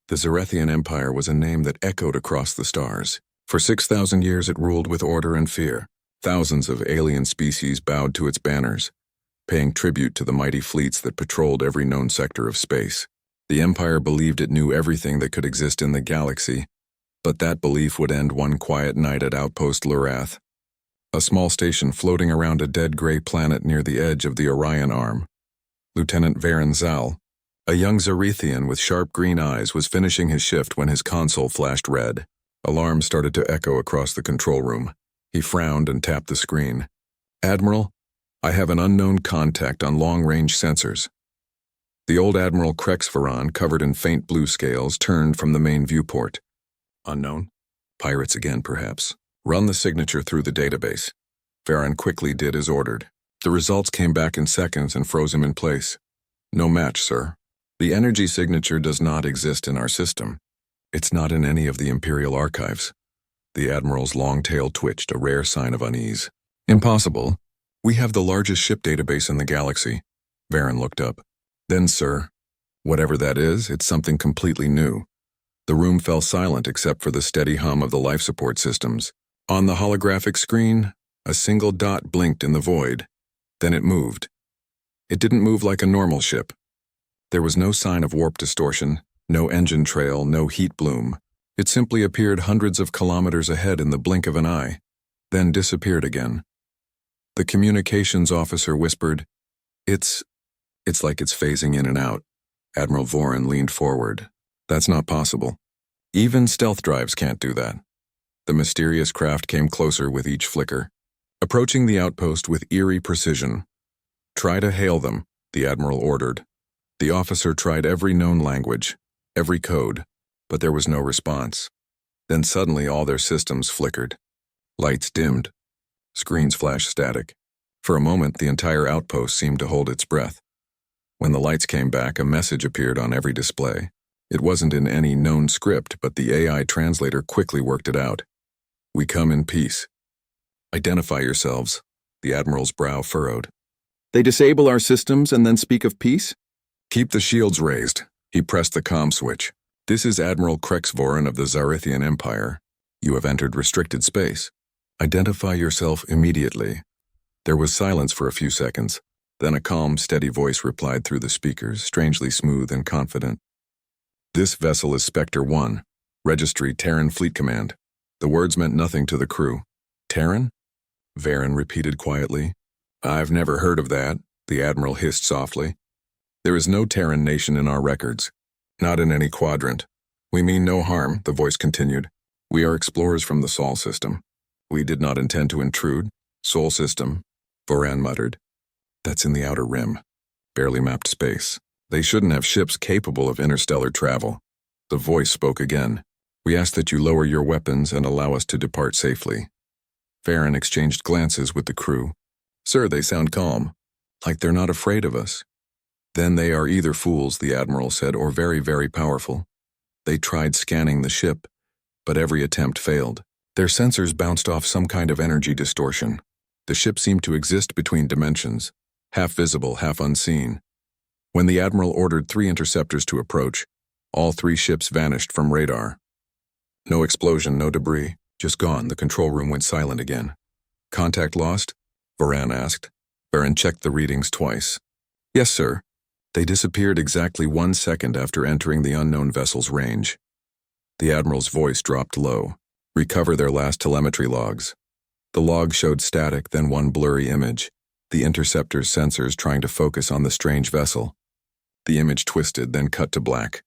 The Zarethian Empire was a name that echoed across the stars. For 6,000 years it ruled with order and fear. Thousands of alien species bowed to its banners, paying tribute to the mighty fleets that patrolled every known sector of space. The Empire believed it knew everything that could exist in the galaxy, but that belief would end one quiet night at Outpost Lurath, a small station floating around a dead gray planet near the edge of the Orion Arm. Lieutenant Varen Zal, a young Zarethian with sharp green eyes, was finishing his shift when his console flashed red. Alarms started to echo across the control room. He frowned and tapped the screen. "Admiral, I have an unknown contact on long-range sensors." The old Admiral Krexvaran, covered in faint blue scales, turned from the main viewport. "Unknown? Pirates again, perhaps. Run the signature through the database." Varen quickly did as ordered. The results came back in seconds and froze him in place. "No match, sir. The energy signature does not exist in our system. It's not in any of the Imperial archives." The Admiral's long tail twitched, a rare sign of unease. "Impossible. We have the largest ship database in the galaxy." Varen looked up. "Then, sir, whatever that is, it's something completely new." The room fell silent except for the steady hum of the life support systems. On the holographic screen, a single dot blinked in the void. Then it moved. It didn't move like a normal ship. There was no sign of warp distortion, no engine trail, no heat bloom. It simply appeared hundreds of kilometers ahead in the blink of an eye, then disappeared again. The communications officer whispered, It's like it's phasing in and out." Admiral Voran leaned forward. "That's not possible. Even stealth drives can't do that." The mysterious craft came closer with each flicker, approaching the outpost with eerie precision. "Try to hail them," the Admiral ordered. The officer tried every known language, every code, but there was no response. Then suddenly all their systems flickered. Lights dimmed. Screens flashed static. For a moment, the entire outpost seemed to hold its breath. When the lights came back, a message appeared on every display. It wasn't in any known script, but the AI translator quickly worked it out. "We come in peace. Identify yourselves." The Admiral's brow furrowed. "They disable our systems and then speak of peace?" "Keep the shields raised." He pressed the comm switch. "This is Admiral Krexvoran of the Zarethian Empire. You have entered restricted space. Identify yourself immediately." There was silence for a few seconds. Then a calm, steady voice replied through the speakers, strangely smooth and confident. "This vessel is Spectre 1, Registry Terran Fleet Command." The words meant nothing to the crew. "Terran?" Varen repeated quietly. "I've never heard of that," the Admiral hissed softly. "There is no Terran nation in our records. Not in any quadrant. We mean no harm," the voice continued. "We are explorers from the Sol system. We did not intend to intrude." "Sol system," Voran muttered. "That's in the outer rim. Barely mapped space. They shouldn't have ships capable of interstellar travel." The voice spoke again. "We ask that you lower your weapons and allow us to depart safely." Varen exchanged glances with the crew. "Sir, they sound calm. Like they're not afraid of us." "Then they are either fools," the Admiral said, "or very, very powerful. They tried scanning the ship, but every attempt failed. Their sensors bounced off some kind of energy distortion. The ship seemed to exist between dimensions, half visible, half unseen. When the Admiral ordered 3 interceptors to approach, all 3 ships vanished from radar. No explosion, no debris, just gone. The control room went silent again. "Contact lost?" Voran asked. Varen checked the readings twice. "Yes, sir. They disappeared exactly 1 second after entering the unknown vessel's range." The Admiral's voice dropped low. "Recover their last telemetry logs." The log showed static, then one blurry image, the interceptor's sensors trying to focus on the strange vessel. The image twisted, then cut to black.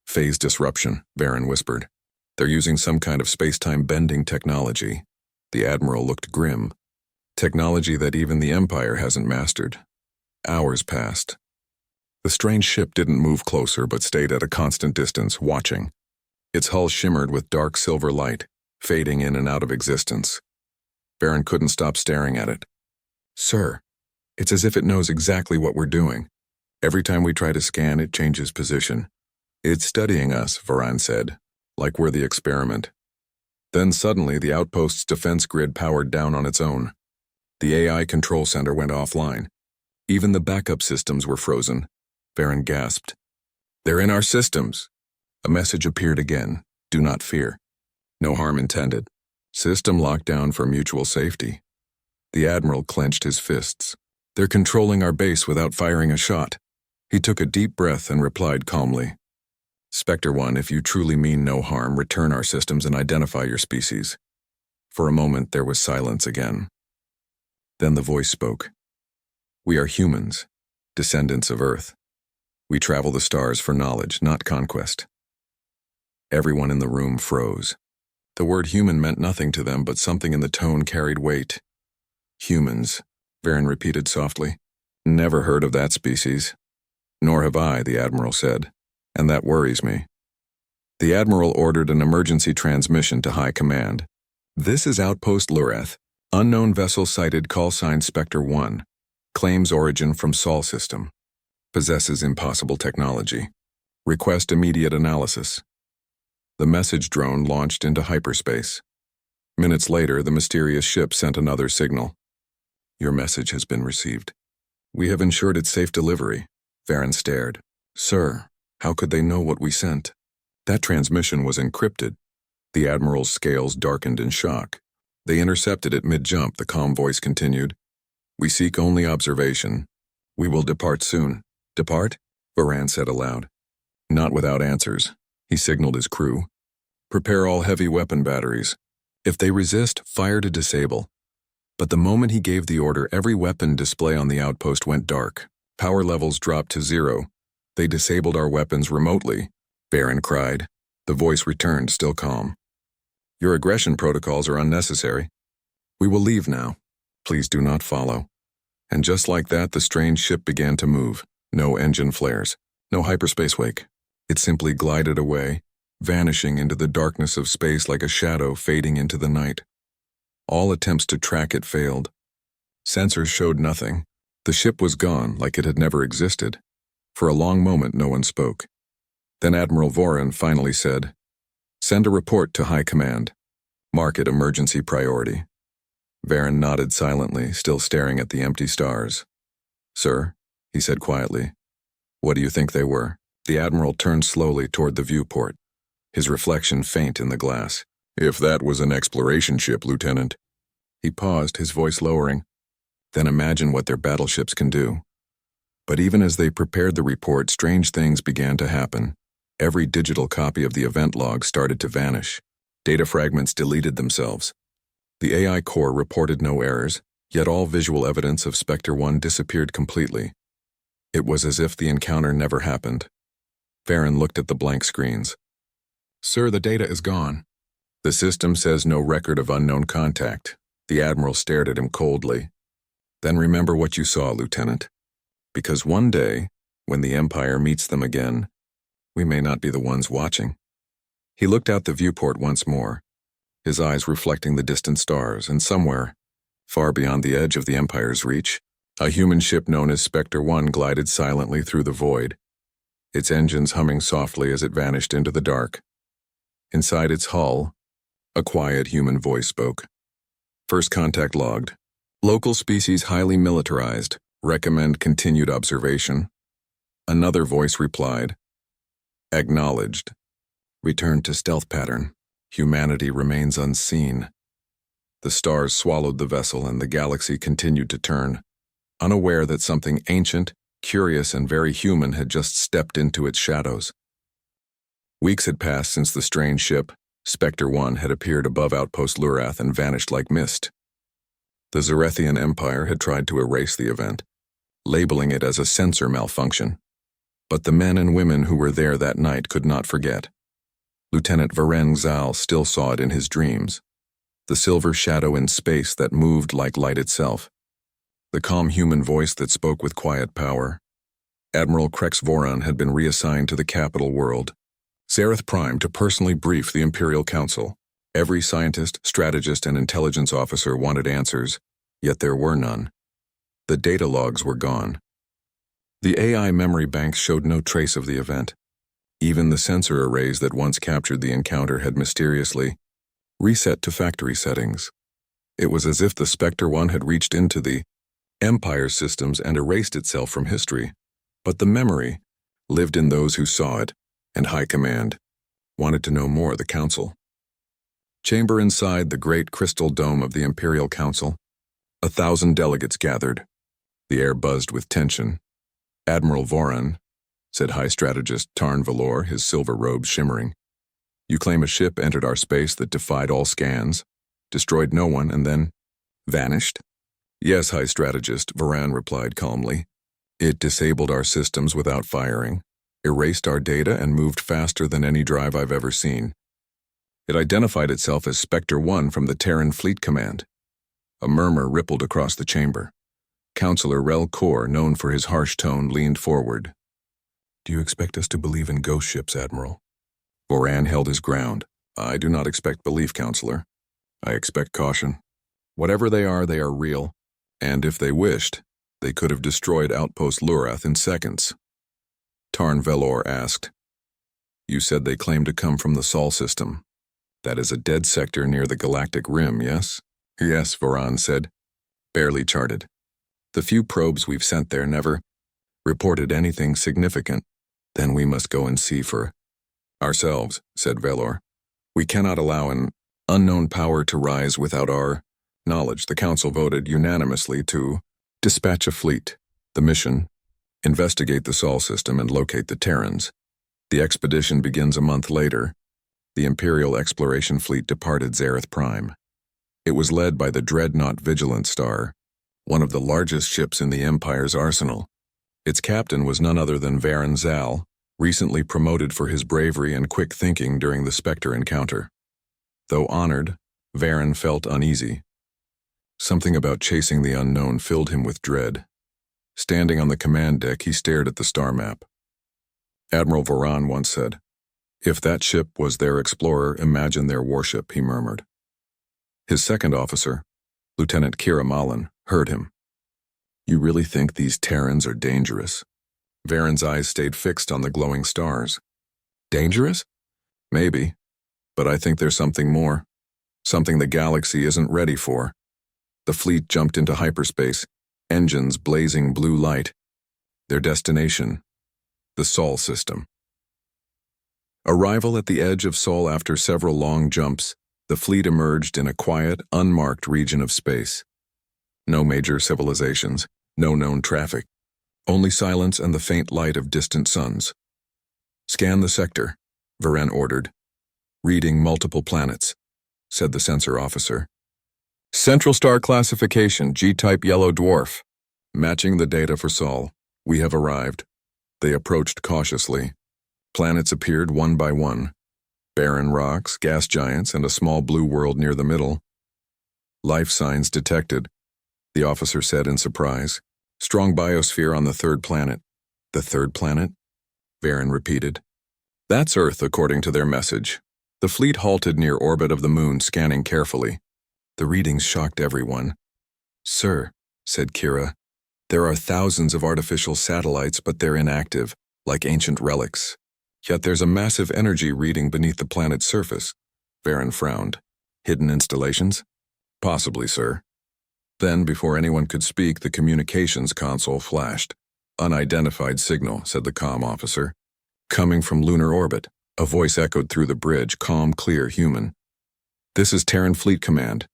"Phase disruption," Varen whispered. "They're using some kind of space-time bending technology." The Admiral looked grim. "Technology that even the Empire hasn't mastered." Hours passed. The strange ship didn't move closer but stayed at a constant distance, watching. Its hull shimmered with dark silver light, fading in and out of existence. Varen couldn't stop staring at it. "Sir, it's as if it knows exactly what we're doing. Every time we try to scan, it changes position." "It's studying us," Voran said, "like we're the experiment." Then suddenly the outpost's defense grid powered down on its own. The AI control center went offline. Even the backup systems were frozen. Varen gasped. "They're in our systems." A message appeared again. Do not fear. No harm intended. System lockdown for mutual safety. The Admiral clenched his fists. They're controlling our base without firing a shot. He took a deep breath and replied calmly. Spectre 1, if you truly mean no harm, return our systems and identify your species. For a moment there was silence again. Then the voice spoke. We are humans, descendants of Earth. We travel the stars for knowledge, not conquest. Everyone in the room froze. The word human meant nothing to them, but something in the tone carried weight. Humans, Varen repeated softly. Never heard of that species. Nor have I, the Admiral said, and that worries me. The Admiral ordered an emergency transmission to High Command. This is Outpost Lurath. Unknown vessel sighted, call sign Spectre 1. Claims origin from Sol system. Possesses impossible technology. Request immediate analysis. The message drone launched into hyperspace. Minutes later, the mysterious ship sent another signal. Your message has been received. We have ensured its safe delivery. Varen stared. Sir, how could they know what we sent? That transmission was encrypted. The Admiral's scales darkened in shock. They intercepted it mid-jump, the calm voice continued. We seek only observation. We will depart soon. Depart? Varen said aloud. Not without answers. He signaled his crew. Prepare all heavy weapon batteries. If they resist, fire to disable. But the moment he gave the order, every weapon display on the outpost went dark. Power levels dropped to 0. They disabled our weapons remotely, Varen cried. The voice returned, still calm. Your aggression protocols are unnecessary. We will leave now. Please do not follow. And just like that, the strange ship began to move. No engine flares. No hyperspace wake. It simply glided away, vanishing into the darkness of space like a shadow fading into the night. All attempts to track it failed. Sensors showed nothing. The ship was gone, like it had never existed. For a long moment, no one spoke. Then Admiral Voran finally said, Send a report to High Command. Mark it emergency priority. Varen nodded silently, still staring at the empty stars. Sir, he said quietly, what do you think they were? The Admiral turned slowly toward the viewport, his reflection faint in the glass. If that was an exploration ship, Lieutenant. He paused, his voice lowering. Then imagine what their battleships can do. But even as they prepared the report, strange things began to happen. Every digital copy of the event log started to vanish. Data fragments deleted themselves. The AI core reported no errors, yet all visual evidence of Spectre 1 disappeared completely. It was as if the encounter never happened. Varen looked at the blank screens. Sir, the data is gone. The system says no record of unknown contact. The Admiral stared at him coldly. Then remember what you saw, Lieutenant. Because one day, when the Empire meets them again, we may not be the ones watching. He looked out the viewport once more, his eyes reflecting the distant stars, and somewhere, far beyond the edge of the Empire's reach, a human ship known as Spectre 1 glided silently through the void, its engines humming softly as it vanished into the dark. Inside its hull, a quiet human voice spoke. First contact logged. Local species highly militarized. Recommend continued observation. Another voice replied. Acknowledged. Return to stealth pattern. Humanity remains unseen. The stars swallowed the vessel and the galaxy continued to turn, unaware that something ancient, curious, and very human had just stepped into its shadows. Weeks had passed since the strange ship, Spectre 1, had appeared above Outpost Lurath and vanished like mist. The Zarethian Empire had tried to erase the event, labeling it as a sensor malfunction. But the men and women who were there that night could not forget. Lieutenant Varen Zal still saw it in his dreams, the silver shadow in space that moved like light itself, the calm human voice that spoke with quiet power. Admiral Krex Voran had been reassigned to the capital world, Zareth Prime, to personally brief the Imperial Council. Every scientist, strategist, and intelligence officer wanted answers, yet there were none. The data logs were gone. The AI memory banks showed no trace of the event. Even the sensor arrays that once captured the encounter had mysteriously reset to factory settings. It was as if the Spectre 1 had reached into the Empire's systems and erased itself from history. But the memory lived in those who saw it, and High Command, wanted to know more, the Council. Chamber inside the great crystal dome of the Imperial Council. 1,000 delegates gathered. The air buzzed with tension. "Admiral Voran," said High Strategist Tarn Valor, his silver robes shimmering. "You claim a ship entered our space that defied all scans, destroyed no one, and then vanished?" "Yes, High Strategist," Voran replied calmly. "It disabled our systems without firing, erased our data, and moved faster than any drive I've ever seen. It identified itself as Spectre 1 from the Terran Fleet Command." A murmur rippled across the chamber. Counselor Rel Kor, known for his harsh tone, leaned forward. "Do you expect us to believe in ghost ships, Admiral?" Voran held his ground. "I do not expect belief, Counselor. I expect caution. Whatever they are real, and if they wished, they could have destroyed Outpost Lurath in seconds." Tarn Velor asked, "You said they claim to come from the Sol system. That is a dead sector near the galactic rim, yes?" "Yes," Voran said. "Barely charted. The few probes we've sent there never reported anything significant. Then we must go and see for ourselves," said Velor. "We cannot allow an unknown power to rise without our knowledge." The Council voted unanimously to dispatch a fleet. The mission: investigate the Sol system and locate the Terrans. The expedition begins a month later. The Imperial Exploration Fleet departed Zareth Prime. It was led by the dreadnought Vigilant Star, one of the largest ships in the Empire's arsenal. Its captain was none other than Varen Zal, recently promoted for his bravery and quick thinking during the Spectre encounter. Though honored, Varen felt uneasy. Something about chasing the unknown filled him with dread. Standing on the command deck, he stared at the star map. Admiral Voran once said, "If that ship was their explorer, imagine their warship," he murmured. His second officer, Lieutenant Kira Malin, heard him. "You really think these Terrans are dangerous?" Varen's eyes stayed fixed on the glowing stars. "Dangerous? Maybe. But I think there's something more. Something the galaxy isn't ready for." The fleet jumped into hyperspace, engines blazing blue light. Their destination: the Sol system. Arrival at the edge of Sol. After several long jumps, the fleet emerged in a quiet, unmarked region of space. No major civilizations, no known traffic, only silence and the faint light of distant suns. "Scan the sector," Varen ordered. "Reading multiple planets," said the sensor officer. "Central star classification, G-type yellow dwarf. Matching the data for Sol. We have arrived." They approached cautiously. Planets appeared one by one. Barren rocks, gas giants, and a small blue world near the middle. "Life signs detected," the officer said in surprise. "Strong biosphere on the third planet." "The third planet?" Varen repeated. "That's Earth, according to their message." The fleet halted near orbit of the moon, scanning carefully. The readings shocked everyone. "Sir," said Kira, "there are thousands of artificial satellites, but they're inactive, like ancient relics. Yet there's a massive energy reading beneath the planet's surface." Varen frowned. "Hidden installations?" "Possibly, sir." Then, before anyone could speak, the communications console flashed. "Unidentified signal," said the comm officer. "Coming from lunar orbit." A voice echoed through the bridge, calm, clear, human. "This is Terran Fleet Command.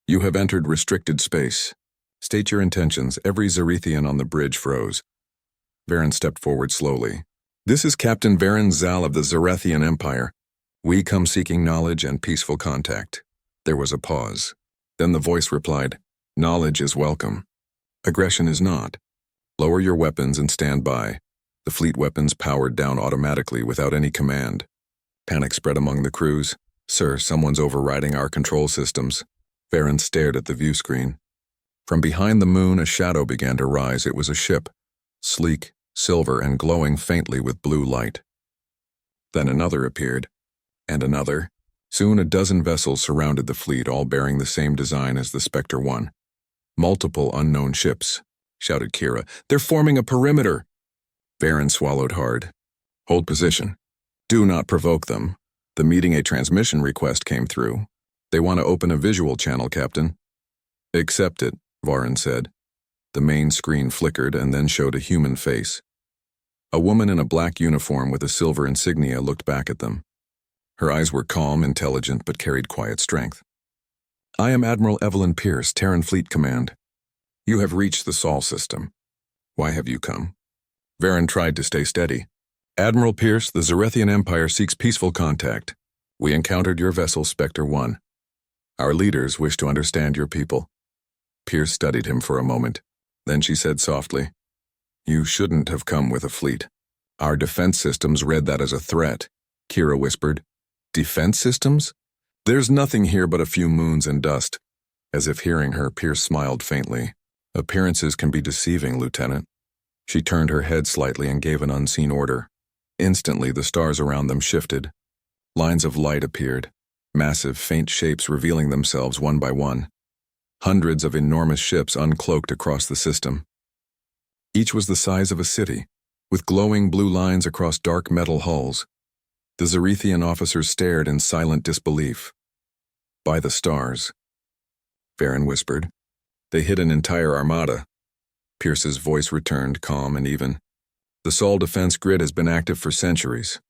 You have entered restricted space. State your intentions." Every Zarethian on the bridge froze. Varen stepped forward slowly. "This is Captain Varen Zal of the Zarethian Empire. We come seeking knowledge and peaceful contact." There was a pause. Then the voice replied, "Knowledge is welcome. Aggression is not. Lower your weapons and stand by." The fleet weapons powered down automatically without any command. Panic spread among the crews. "Sir, someone's overriding our control systems." Varen stared at the view screen. From behind the moon, a shadow began to rise. It was a ship, sleek, silver, and glowing faintly with blue light. Then another appeared, and another. Soon a dozen vessels surrounded the fleet, all bearing the same design as the Spectre 1. "Multiple unknown ships," shouted Kira. "They're forming a perimeter." Varen swallowed hard. "Hold position. Do not provoke them. The meeting a transmission request came through. They want to open a visual channel, Captain." "Accept it," Varen said. The main screen flickered and then showed a human face. A woman in a black uniform with a silver insignia looked back at them. Her eyes were calm, intelligent, but carried quiet strength. I am Admiral Evelyn Pierce, Terran Fleet Command. You have reached the Sol system. Why have you come? Varen tried to stay steady. Admiral Pierce, the Zarethian Empire seeks peaceful contact. We encountered your vessel, Spectre 1. Our leaders wish to understand your people. Pierce studied him for a moment. Then she said softly, You shouldn't have come with a fleet. Our defense systems read that as a threat. Kira whispered, Defense systems? There's nothing here but a few moons and dust. As if hearing her, Pierce smiled faintly. Appearances can be deceiving, Lieutenant. She turned her head slightly and gave an unseen order. Instantly, the stars around them shifted. Lines of light appeared, massive, faint shapes revealing themselves one by one. Hundreds of enormous ships uncloaked across the system. Each was the size of a city, with glowing blue lines across dark metal hulls. The Zarethian officers stared in silent disbelief. By the stars, Varen whispered. They hid an entire armada. Pierce's voice returned, calm and even. The Sol defense grid has been active for centuries.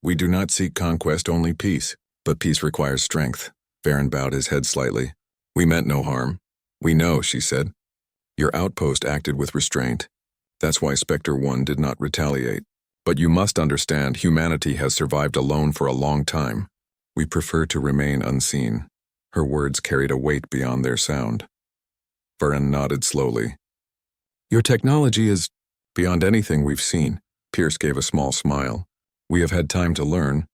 We do not seek conquest, only peace. But peace requires strength. Varen bowed his head slightly. We meant no harm. We know, she said. Your outpost acted with restraint. That's why Spectre 1 did not retaliate. But you must understand, humanity has survived alone for a long time. We prefer to remain unseen. Her words carried a weight beyond their sound. Varen nodded slowly. Your technology is beyond anything we've seen. Pierce gave a small smile. We have had time to learn.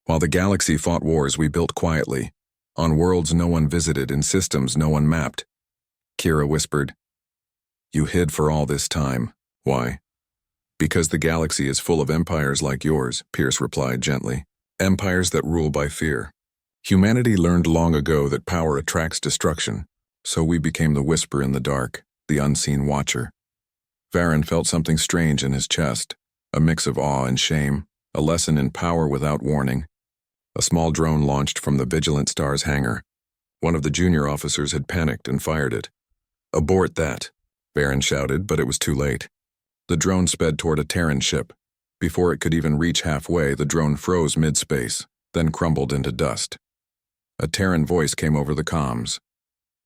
While the galaxy fought wars, we built quietly, on worlds no one visited, in systems no one mapped. Kira whispered, You hid for all this time. Why? Because the galaxy is full of empires like yours, Pierce replied gently. Empires that rule by fear. Humanity learned long ago that power attracts destruction, so we became the whisper in the dark, the unseen watcher. Varen felt something strange in his chest, a mix of awe and shame, a lesson in power without warning. A small drone launched from the Vigilant Star's hangar. One of the junior officers had panicked and fired it. Abort that, Varen shouted, but it was too late. The drone sped toward a Terran ship. Before it could even reach halfway, the drone froze mid-space, then crumbled into dust. A Terran voice came over the comms.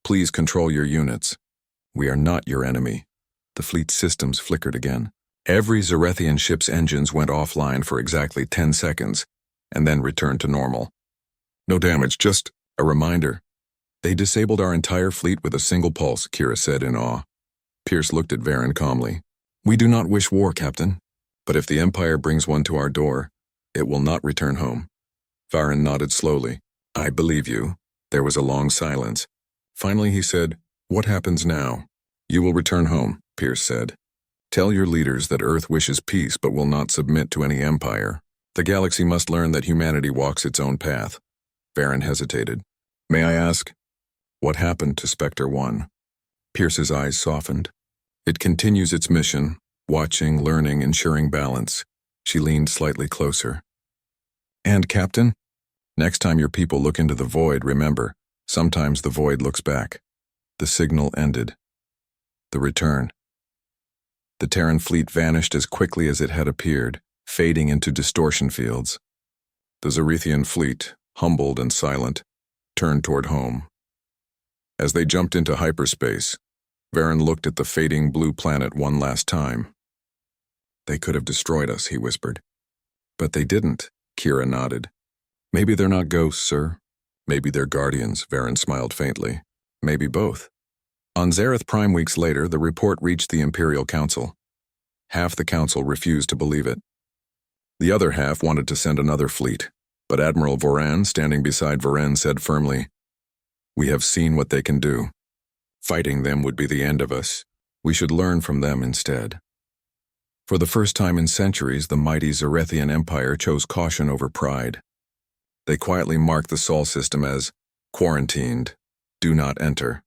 Please control your units. We are not your enemy. The fleet's systems flickered again. Every Zarethian ship's engines went offline for exactly 10 seconds, and then returned to normal. No damage, just a reminder. They disabled our entire fleet with a single pulse, Kira said in awe. Pierce looked at Varen calmly. We do not wish war, Captain, but if the Empire brings one to our door, it will not return home. Varen nodded slowly. I believe you. There was a long silence. Finally he said, What happens now? You will return home, Pierce said. Tell your leaders that Earth wishes peace but will not submit to any empire. The galaxy must learn that humanity walks its own path. Varen hesitated. May I ask, what happened to Spectre 1? Pierce's eyes softened. It continues its mission, watching, learning, ensuring balance. She leaned slightly closer. And, Captain, next time your people look into the void, remember, sometimes the void looks back. The signal ended. The return. The Terran fleet vanished as quickly as it had appeared, fading into distortion fields. The Zarethian fleet, humbled and silent, turned toward home. As they jumped into hyperspace, Varen looked at the fading blue planet one last time. They could have destroyed us, he whispered. But they didn't, Kira nodded. Maybe they're not ghosts, sir. Maybe they're guardians, Varen smiled faintly. Maybe both. On Zareth Prime weeks later, the report reached the Imperial Council. Half the council refused to believe it. The other half wanted to send another fleet, but Admiral Voran, standing beside Varen, said firmly, We have seen what they can do. Fighting them would be the end of us. We should learn from them instead. For the first time in centuries, the mighty Zarethian Empire chose caution over pride. They quietly marked the Sol system as quarantined, do not enter.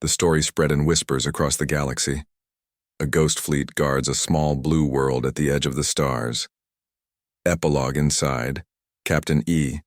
The story spread in whispers across the galaxy. A ghost fleet guards a small blue world at the edge of the stars. Epilogue inside, Captain E,